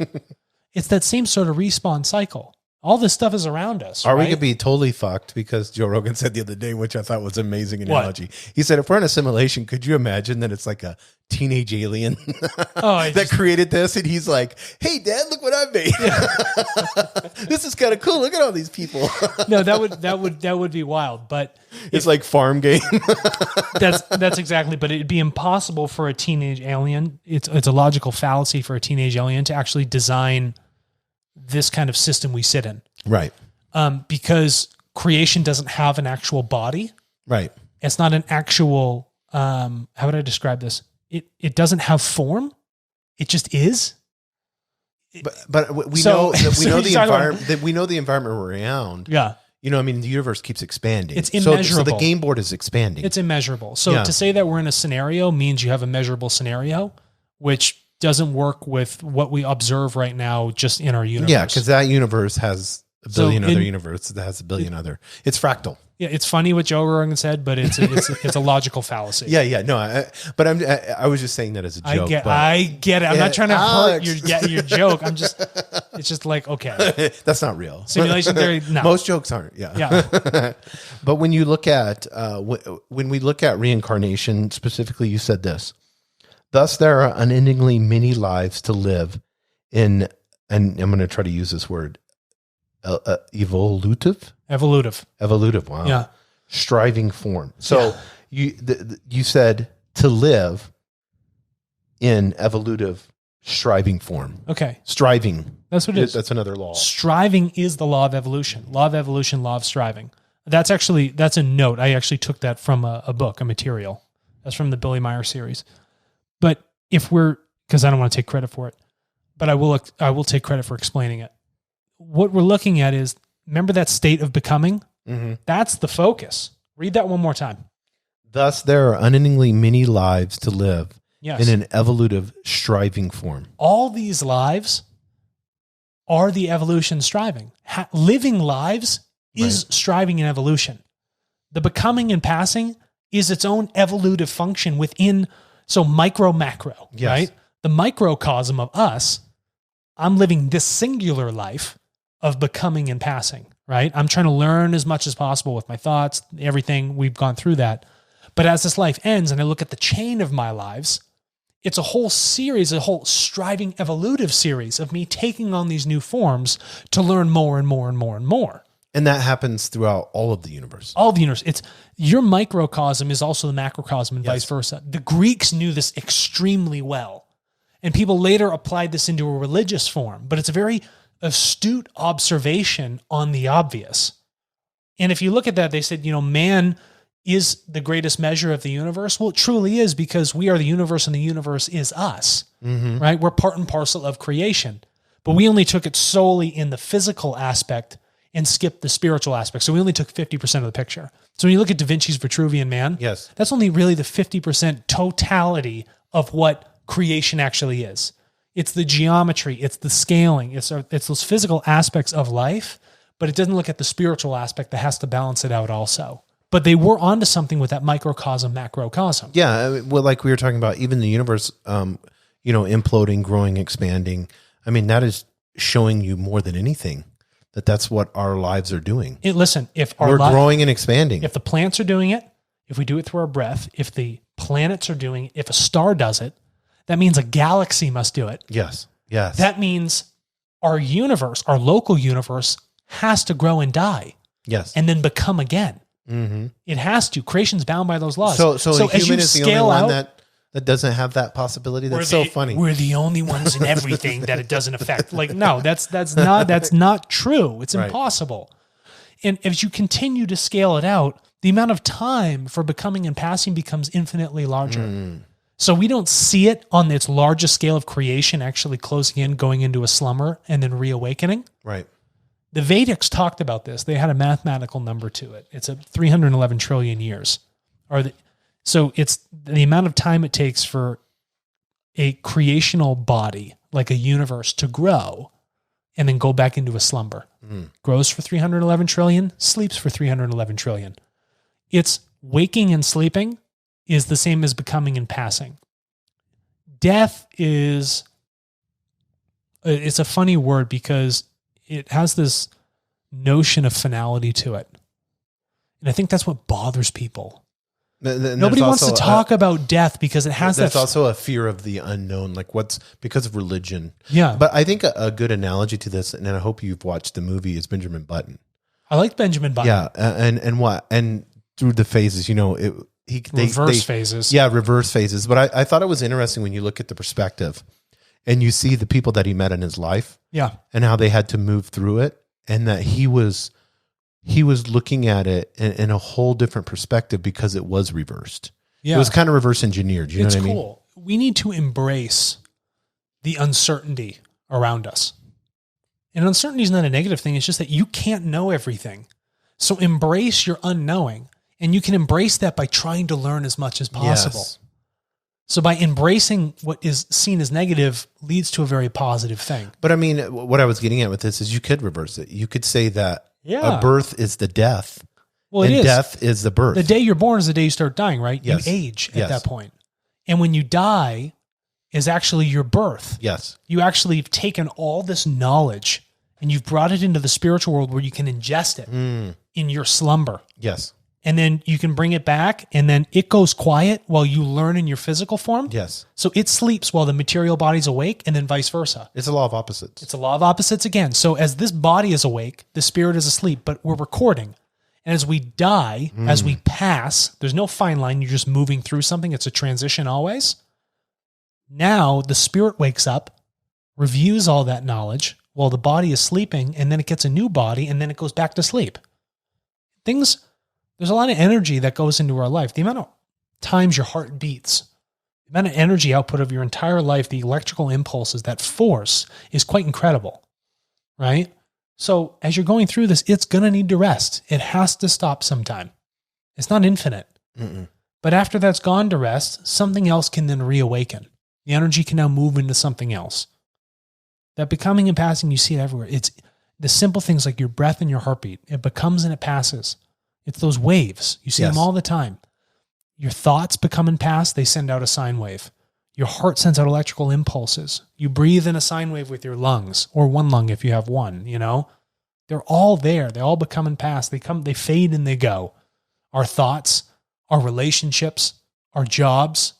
It's that same sort of respawn cycle. All this stuff is around us. Or we right? could be totally fucked because Joe Rogan said the other day, which I thought was an amazing What? analogy. He said, if we're in a simulation, could you imagine that it's like a teenage alien that created this? And he's like, hey, Dad, look what I made. This is kind of cool. Look at all these people. No, that would be wild. But It's like farm game. that's exactly. But it'd be impossible for a teenage alien. It's a logical fallacy for a teenage alien to actually design this kind of system we sit in. Right. Because creation doesn't have an actual body. Right. It's not an actual, how would I describe this? It doesn't have form. It just is. But we So- know that so you the talk about- environment that we know the environment we're around. Yeah. You know, I mean, the universe keeps expanding. It's So the immeasurable. game board is expanding. It's immeasurable. So Yeah. to say that we're in a scenario means you have a measurable scenario, which doesn't work with what we observe right now just in our universe. Yeah, because that universe has a billion So other in- universes that has a billion other. It's fractal. Yeah, it's funny what Joe Rogan said, but it's a logical fallacy. Yeah. No, I was just saying that as a joke. I get it. I'm not trying to hurt Alex. your joke. It's just like, okay. That's not real. Simulation theory, no. Most jokes aren't. Yeah. Yeah. But when you look at when we look at reincarnation specifically, you said this. Thus, there are unendingly many lives to live in, and I'm going to try to use this word, evolutive. Evolutive. Wow. Yeah. Striving form. So you said to live in evolutive striving form. Okay. Striving. That's what it is. That's another law. Striving is the law of evolution. Law of evolution, law of striving. That's a note. I actually took that from a book, a material. That's from the Billy Meyer series. But because I don't want to take credit for it, but I will take credit for explaining it. What we're looking at is, remember that state of becoming? Mm-hmm. That's the focus. Read that one more time. Thus, there are unendingly many lives to live Yes. in an evolutive striving form. All these lives are the evolution striving. Living lives is striving and evolution. The becoming and passing is its own evolutive function within, so micro, macro, Yes. right? The microcosm of us, I'm living this singular life of becoming and passing, right? I'm trying to learn as much as possible with my thoughts, everything. We've gone through that. But as this life ends and I look at the chain of my lives, it's a whole series, a whole striving evolutive series of me taking on these new forms to learn more and more and more and more. And that happens throughout all of the universe. All the universe. It's your microcosm is also the macrocosm and Yes. vice versa. The Greeks knew this extremely well. And people later applied this into a religious form, but it's a very astute observation on the obvious. And if you look at that, they said, man is the greatest measure of the universe. Well, it truly is, because we are the universe and the universe is us, right? We're part and parcel of creation, but we only took it solely in the physical aspect and skipped the spiritual aspect. So we only took 50% of the picture. So when you look at Da Vinci's Vitruvian Man, Yes. that's only really the 50% totality of what creation actually is. It's the geometry, it's the scaling, it's those physical aspects of life, but it doesn't look at the spiritual aspect that has to balance it out also. But they were onto something with that microcosm, macrocosm. Yeah. I mean, well, like we were talking about, even the universe, imploding, growing, expanding. I mean, that is showing you more than anything that's what our lives are doing. Listen, if We're growing and expanding. if the plants are doing it, if we do it through our breath, if the planets are doing it, if a star does it, that means a galaxy must do it. Yes. Yes. That means our universe, our local universe, has to grow and die yes. and then become again. Mm-hmm. It has to. Creation's bound by those laws. So a as you human is the only scale one out, that doesn't have that possibility. That's so funny. We're the only ones in everything that it doesn't affect. Like, no, that's not true. It's Right. impossible. And as you continue to scale it out, the amount of time for becoming and passing becomes infinitely larger. So we don't see it on its largest scale of creation actually closing in, going into a slumber, and then reawakening. Right. The Vedics talked about this. They had a mathematical number to it. It's 311 trillion years. So it's the amount of time it takes for a creational body, like a universe, to grow and then go back into a slumber. Grows for 311 trillion, sleeps for 311 trillion. It's waking and sleeping is the same as becoming and passing. Death is, it's a funny word because it has this notion of finality to it. And I think that's what bothers people. Then Nobody there's wants to also talk about death because it has There's that. also a fear of the unknown, like because of religion. Yeah. But I think a good analogy to this, and I hope you've watched the movie, is Benjamin Button. I like Benjamin Button. Yeah, and through the phases, Reverse phases. Yeah, reverse phases. But I thought it was interesting when you look at the perspective, and you see the people that he met in his life, Yeah. and how they had to move through it, and that he was looking at it in a whole different perspective because it was reversed. Yeah. It was kind of reverse engineered. You know what I mean? Cool. We need to embrace the uncertainty around us. And uncertainty is not a negative thing. It's just that you can't know everything. So embrace your unknowing. And you can embrace that by trying to learn as much as possible. Yes. So by embracing what is seen as negative leads to a very positive thing. But I mean, what I was getting at with this is you could reverse it. You could say that a birth is the death. Well, and it is. Death is the birth. The day you're born is the day you start dying, right? Yes. You age at Yes. that point. And when you die is actually your birth. Yes. You actually have taken all this knowledge and you've brought it into the spiritual world where you can ingest it in your slumber. Yes. And then you can bring it back and then it goes quiet while you learn in your physical form. Yes. So it sleeps while the material body's awake and then vice versa. It's a law of opposites. It's a law of opposites again. So as this body is awake, the spirit is asleep, but we're recording. And as we die, as we pass, there's no fine line. You're just moving through something. It's a transition always. Now the spirit wakes up, reviews all that knowledge while the body is sleeping, and then it gets a new body, and then it goes back to sleep. There's a lot of energy that goes into our life. The amount of times your heart beats, the amount of energy output of your entire life, the electrical impulses, that force is quite incredible, right? So as you're going through this, it's going to need to rest. It has to stop sometime. It's not infinite. But after that's gone to rest, something else can then reawaken. The energy can now move into something else. That becoming and passing, you see it everywhere. It's the simple things like your breath and your heartbeat. It becomes and it passes. It's those waves. You see them all the time. Your thoughts become and pass. They send out a sine wave. Your heart sends out electrical impulses. You breathe in a sine wave with your lungs, or one lung if you have one, They're all there. They all become and pass. They fade and they go. Our thoughts, our relationships, our jobs,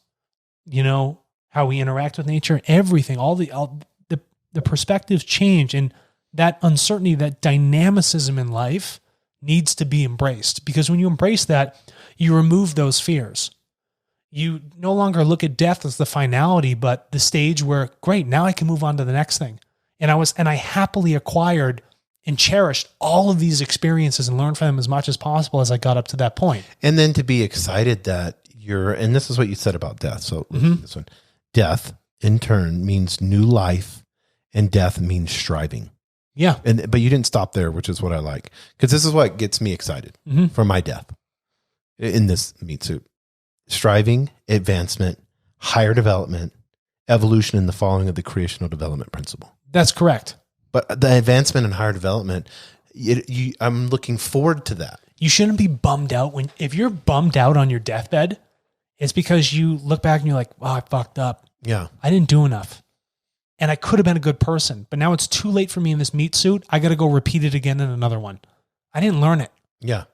how we interact with nature, everything, all the perspectives change, and that uncertainty, that dynamicism in life needs to be embraced, because when you embrace that, you remove those fears. You no longer look at death as the finality, but the stage where, great, now I can move on to the next thing. And I happily acquired and cherished all of these experiences and learned from them as much as possible as I got up to that point. And then to be excited that and this is what you said about death. So this one, death in turn means new life, and death means striving. Yeah. But you didn't stop there, which is what I like, because this is what gets me excited for my death in this meat suit. Striving, advancement, higher development, evolution, and the following of the creational development principle. That's correct. But the advancement and higher development, I'm looking forward to that. You shouldn't be bummed out if you're bummed out on your deathbed, it's because you look back and you're like, wow, I fucked up. Yeah. I didn't do enough. And I could have been a good person, but now it's too late for me in this meat suit. I got to go repeat it again in another one. I didn't learn it. Yeah.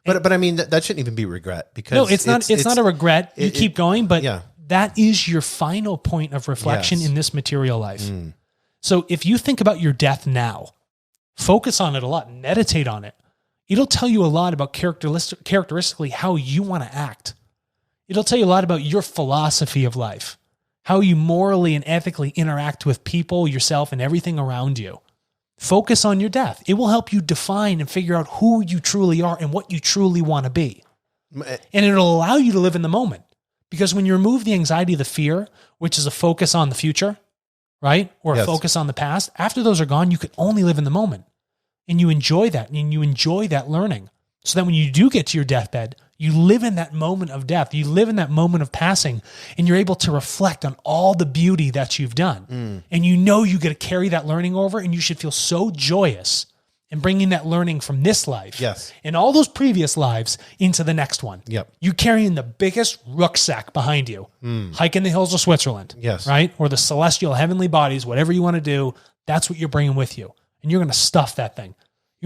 But I mean, that shouldn't even be regret, because no, it's not a regret. You keep going, but yeah. That is your final point of reflection in this material life. So if you think about your death now, focus on it a lot, meditate on it. It'll tell you a lot about characteristically how you want to act. It'll tell you a lot about your philosophy of life, how you morally and ethically interact with people, yourself, and everything around you. Focus on your death. It will help you define and figure out who you truly are and what you truly want to be. And it'll allow you to live in the moment. Because when you remove the anxiety, the fear, which is a focus on the future, right? Or a focus on the past, after those are gone, you can only live in the moment. And you enjoy that, and you enjoy that learning. So that when you do get to your deathbed, you live in that moment of death. You live in that moment of passing, and you're able to reflect on all the beauty that you've done. And you get to carry that learning over, and you should feel so joyous in bringing that learning from this life and all those previous lives into the next one. Yep. You're carrying the biggest rucksack behind you, hiking the hills of Switzerland, right? Or the celestial heavenly bodies, whatever you want to do, that's what you're bringing with you. And you're going to stuff that thing.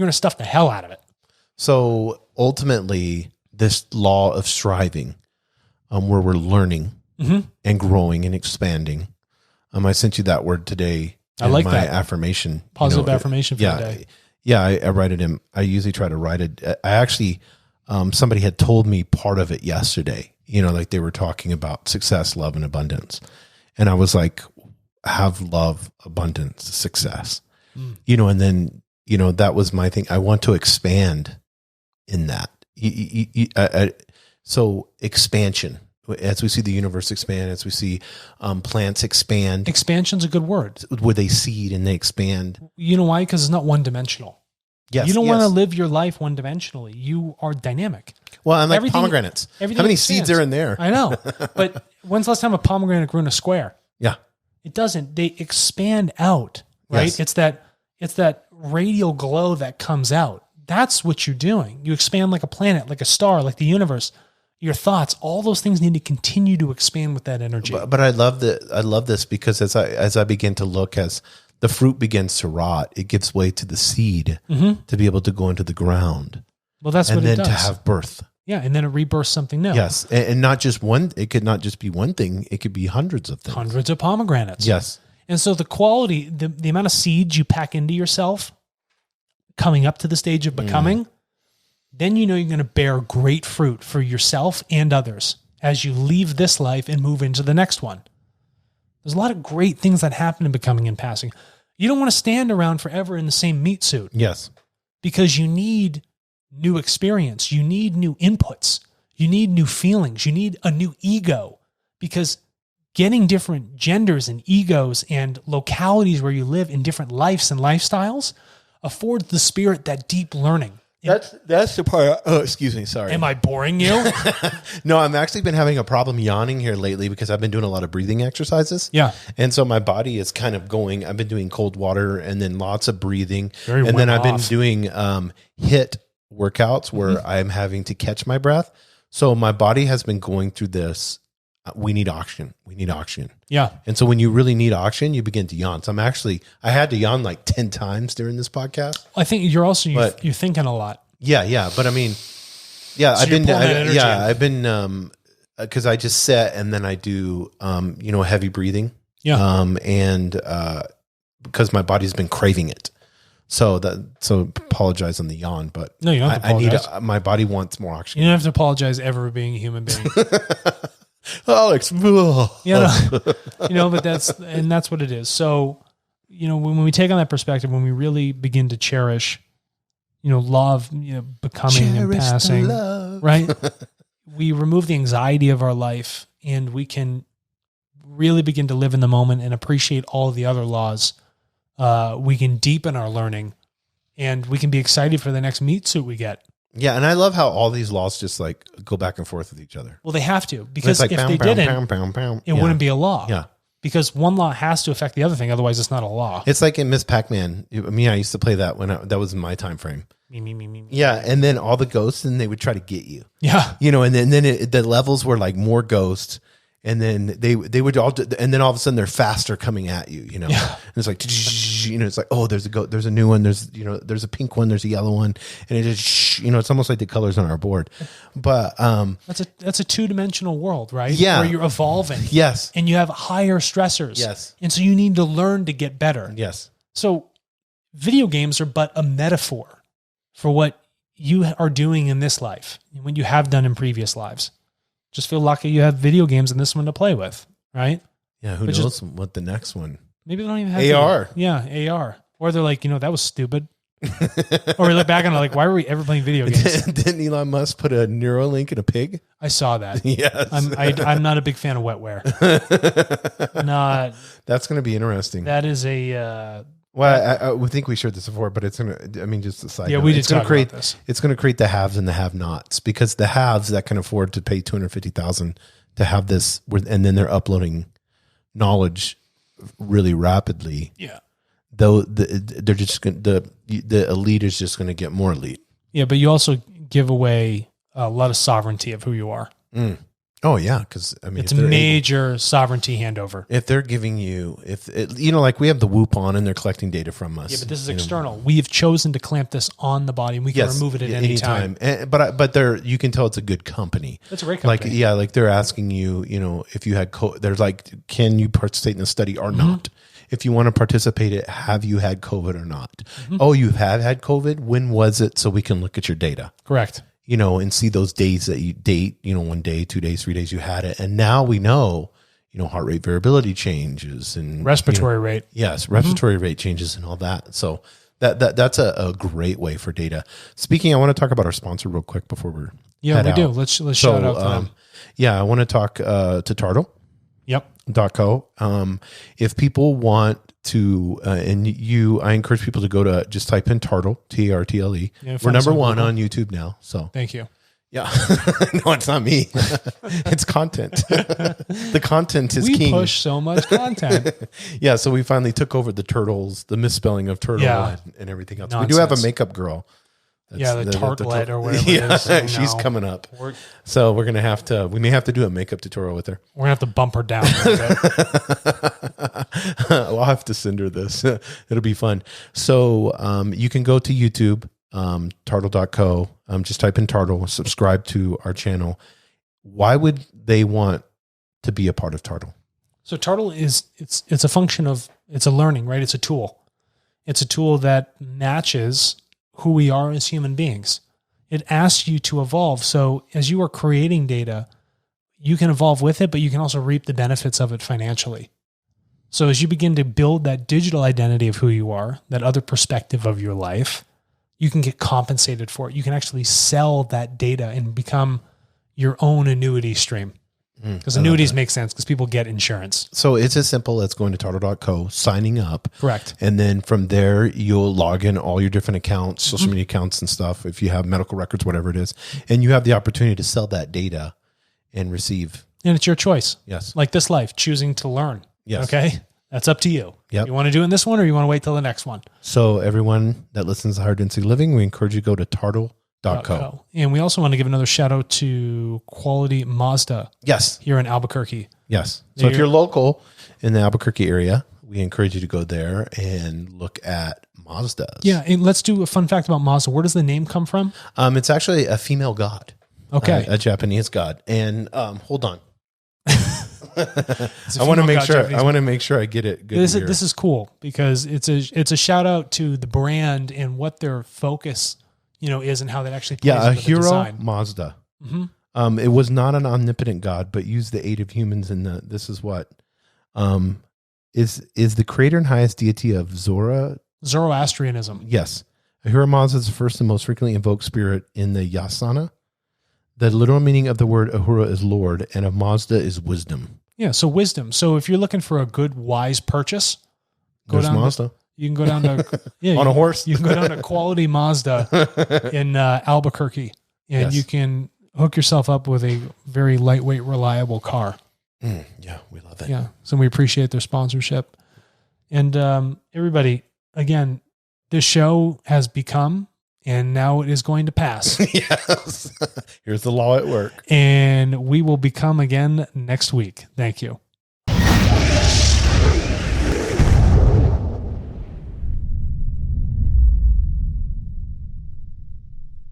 you're going to stuff the hell out of it. So ultimately, this law of striving, where we're learning and growing and expanding. I sent you that word today. I like my that affirmation. positive affirmation for the day. Yeah, I write it in. I usually try to write it. I actually, somebody had told me part of it yesterday. Like they were talking about success, love, and abundance, and I was like, have love, abundance, success. And then that was my thing. I want to expand in that. So expansion, as we see the universe expand, as we see plants expand. Expansion's a good word. Where they seed and they expand. You know why? Because it's not one-dimensional. Yes, you don't want to live your life one-dimensionally. You are dynamic. Well, I'm like pomegranates. How many seeds are in there? I know. But when's the last time a pomegranate grew in a square? Yeah. It doesn't. They expand out, right? Yes. It's that radial glow that comes out. That's what you're doing. You expand like a planet, like a star, like the universe. Your thoughts, all those things need to continue to expand with that energy. But I love this because as I begin to look, as the fruit begins to rot, it gives way to the seed to be able to go into the ground. Well, that's what it does. And then to have birth. Yeah, and then it rebirths something new. Yes, and not just one. It could not just be one thing. It could be hundreds of things. Hundreds of pomegranates. Yes. And so the quality, the amount of seeds you pack into yourself coming up to the stage of becoming, then you're going to bear great fruit for yourself and others as you leave this life and move into the next one. There's a lot of great things that happen in becoming and passing. You don't want to stand around forever in the same meat suit. Yes. Because you need new experience. You need new inputs. You need new feelings. You need a new ego, because getting different genders and egos and localities where you live in different lives and lifestyles affords the spirit that deep learning. That's the part. Oh, excuse me. Sorry. Am I boring you? No, I've actually been having a problem yawning here lately because I've been doing a lot of breathing exercises. Yeah. And so my body is kind of going, I've been doing cold water and then lots of breathing. Very and then Wim I've been Hof. doing HIIT workouts where I'm having to catch my breath. So my body has been going through this. We need oxygen. We need oxygen. Yeah. And so when you really need oxygen, you begin to yawn. So I had to yawn like 10 times during this podcast. I think you're also, you're thinking a lot. Yeah. But I mean, yeah, So I've been, cause I just sit and then I do, heavy breathing. Yeah. And because my body's been craving it. So apologize on the yawn, but No, you don't have to apologize. my body wants more oxygen. You don't have to apologize ever for being a human being. Alex. Yeah, but that's what it is. So, when we take on that perspective, when we really begin to cherish, love, becoming and passing, right? We remove the anxiety of our life and we can really begin to live in the moment and appreciate all of the other laws. We can deepen our learning and we can be excited for the next meat suit we get. Yeah, and I love how all these laws just like go back and forth with each other. Well, they have to, because like if pound, they pound, didn't, pound, pound. it wouldn't be a law. Yeah. Because one law has to affect the other thing. Otherwise, it's not a law. It's like in Miss Pac-Man. I used to play that that was in my time frame. Me. Yeah, and then all the ghosts, and they would try to get you. Yeah. And then the levels were like more ghosts, and then they would all, and then all of a sudden they're faster coming at you. Yeah. And it's like, it's like, oh, there's a new one. There's there's a pink one. There's a yellow one, and it just it's almost like the colors on our board. But that's a 2-dimensional world, right? Yeah. Where you're evolving. Yes. And you have higher stressors. Yes. And so you need to learn to get better. Yes. So video games are but a metaphor for what you are doing in this life and what you have done in previous lives. Just feel lucky you have video games in this one to play with, right? Yeah, who knows what the next one? Maybe they don't even have AR. Yeah, AR. Or they're like, that was stupid. Or we look back and like, why were we ever playing video games? Didn't Elon Musk put a Neuralink in a pig? I saw that. Yes. I'm not a big fan of wetware. That's going to be interesting. That is a... I would think we shared this before, but it's going to, just a side note. We did talk about this. It's going to create the haves and the have-nots, because the haves that can afford to pay $250,000 to have this, and then they're uploading knowledge really rapidly. Yeah. Though they're just the elite is just going to get more elite. Yeah, but you also give away a lot of sovereignty of who you are. Oh yeah, because I mean, It's a major sovereignty handover. if they're giving you, like we have the Whoop on and they're collecting data from us. Yeah, but this is external. We've chosen to clamp this on the body, and we can remove it at any time. But you can tell it's a good company. That's a great company. Like they're asking you, if you had they're like, can you participate in the study or not? If you want to participate, have you had COVID or not? Oh, you have had COVID. When was it? So we can look at your data. Correct. And see those days that you date, 1 day, 2 days, 3 days you had it. And now we know, heart rate variability changes and respiratory rate. Yes. Respiratory rate changes and all that. So that's a great way for data. Speaking, I want to talk about our sponsor real quick before we're head we out. do. Let's shout out to them. Yeah. I want to talk to Tartle. Yep. .co. If people want to, I encourage people to go to, just type in Tartle, Tartle. Yeah, we're number one on YouTube now. So thank you. Yeah. No, it's not me. It's content. The content is king. We push so much content. Yeah. So we finally took over the turtles, the misspelling of turtle and everything else. Nonsense. We do have a makeup girl. The tartlet or whatever it is. She's coming up. So we're going to have to, we may have to do a makeup tutorial with her. We're going to have to bump her down a little bit. I'll have to send her this. It'll be fun. So you can go to YouTube, tartle.co. Just type in Tartle, subscribe to our channel. Why would they want to be a part of Tartle? So Tartle it's a function of, it's a learning, right? It's a tool. It's a tool that matches who we are as human beings. It asks you to evolve. So as you are creating data, you can evolve with it, but you can also reap the benefits of it financially. So as you begin to build that digital identity of who you are, that other perspective of your life, you can get compensated for it. You can actually sell that data and become your own annuity stream. Because annuities make sense because people get insurance. So it's as simple as going to tartle.co, signing up. Correct. And then from there, you'll log in all your different accounts, social media accounts and stuff, if you have medical records, whatever it is. And you have the opportunity to sell that data and receive. And it's your choice. Yes. Like this life, choosing to learn. Yes. Okay? That's up to you. Yep. You want to do it in this one or you want to wait till the next one? So everyone that listens to Higher Density Living, we encourage you to go to tartle.co. And we also want to give another shout out to Quality Mazda. Yes. Here in Albuquerque. Yes. So if you're local in the Albuquerque area, we encourage you to go there and look at Mazdas. Yeah. And let's do a fun fact about Mazda. Where does the name come from? It's actually a female god. Okay. A Japanese god. And hold on. I want to make sure I get it good. This is cool because it's a shout out to the brand and what their focus is and how that actually plays into the hero design. Mazda. It was not an omnipotent god, but used the aid of humans in this is what is the creator and highest deity of Zoroastrianism. Yes. Ahura Mazda is the first and most frequently invoked spirit in the Yasana. The literal meaning of the word Ahura is Lord, and of Mazda is wisdom. Yeah, so wisdom. So if you're looking for a good, wise purchase, there's Mazda. You can go down to on a horse. You can go down to Quality Mazda in Albuquerque, and you can hook yourself up with a very lightweight, reliable car. Yeah, we love it. Yeah, so we appreciate their sponsorship. And everybody, again, this show has become, and now it is going to pass. Yes. Here's the law at work. And we will become again next week. Thank you.